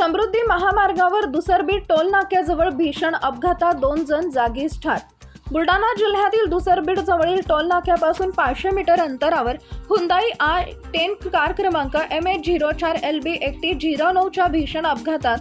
समृद्धी महामार्गावर दुसरबीड टोल नाक्याजवळ भीषण अपघातात 2 जण जागीच ठार। बुलढाणा जिल्ह्यातील दुसरबीड जवळील टोल नाक्यापासून 500 मीटर अंतरावर हुंदाई i10 कार क्रमांक MH04LB8109 च्या भीषण अपघातात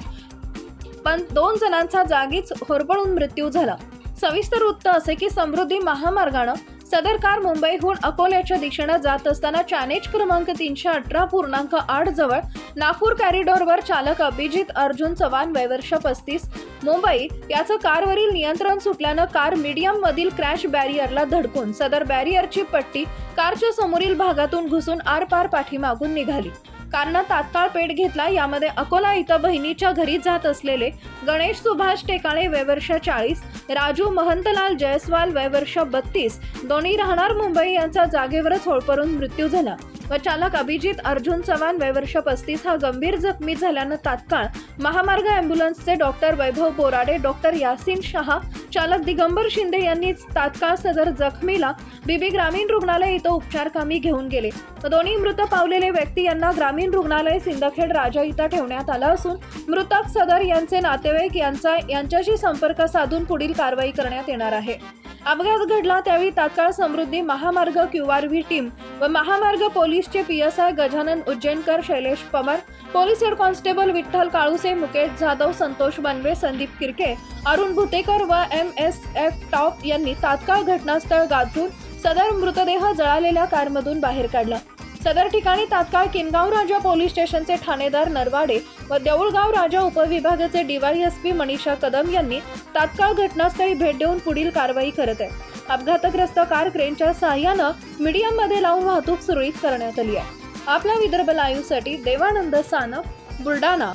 2 जणांचा जागीच होरपळून मृत्यू झाला। सविस्तर वृत्त असे की समृद्धी महामार्गाने सदर कार मुंबईहून अकोल्याच्या दिशेने जात असताना चॅनेज क्रमांक 318.8 जवळ नागपूर कॉरिडॉरवर चालक अभिजित अर्जुन चव्हाण वय वर्ष 35 मुंबई याचं कारवरील नियंत्रण सुटल्याने कार मीडियम मधील क्रॅश बॅरियरला धडकून सदर बॅरियरची पट्टी कारच्या समोरील भागातून घुसून आरपार पाठीमागून निघाली। कारनं तात्काळ पेट घेतला। यामध्ये अकोला इथं बहिणीच्या घरी जात असलेले गणेश सुभाष टेकाळे वय वर्ष 40, राजू महंतलाल जयस्वाल वय वर्ष 32 दोन्ही राहणार मुंबई यांचा जागेवरच होरपळून मृत्यू झाला व चालक अभिजित अर्जुन चव्हाण वय वर्ष 35 हा गंभीर जखमी झाल्याने तात्काळ महामार्ग ॲम्ब्युलन्सचे डॉक्टर वैभव बोराडे, डॉक्टर यासिन शहा, चालक दिगंबर शिंदे यांनी तात्काळ सदर जखमीला बीबी ग्रामीण रुग्णालय इथं उपचारकामी घेऊन गेले। दोन्ही मृत पावलेले व्यक्ती यांना ग्रामीण रुग्णालय सिंदखेड राजा इथं ठेवण्यात आलं असून मृतक सदर यांचे नातेवाईक यांच्याशी संपर्क साधून पुढील कारवाई करण्यात येणार आहे। अपघात घडला त्यावेळी तात्काळ समृद्धी महामार्ग QRV टीम व महामार्ग पोलीसचे PSI Gajanan Ujjainkar, Shailesh Pawar, police head constable Vitthal Kaluse, Mukesh Jadhav, Santosh बनवे, संदीप किरके, अरुण भुतेकर व MSF टॉप यांनी तात्काळ घटनास्थळ गाठून सदर मृतदेह जळालेल्या कारमधून बाहेर काढला। सदर ठिकाणी तात्काळ किनगाव राजा पोलीस स्टेशनचे ठाणेदार नरवाडे व देऊळगाव राजा उपविभागाचे DYSP मनीषा कदम यांनी तात्काळ घटनास्थळी भेट देऊन पुढील कारवाई करत आहेत। अपघातग्रस्त कार क्रेनच्या सहाय्याने मीडियम मध्ये लावून वाहतूक सुरळीत करण्यात आली आहे। आपला विदर्भ लाईव्ह साठी देवानंद सानप, बुलढाणा।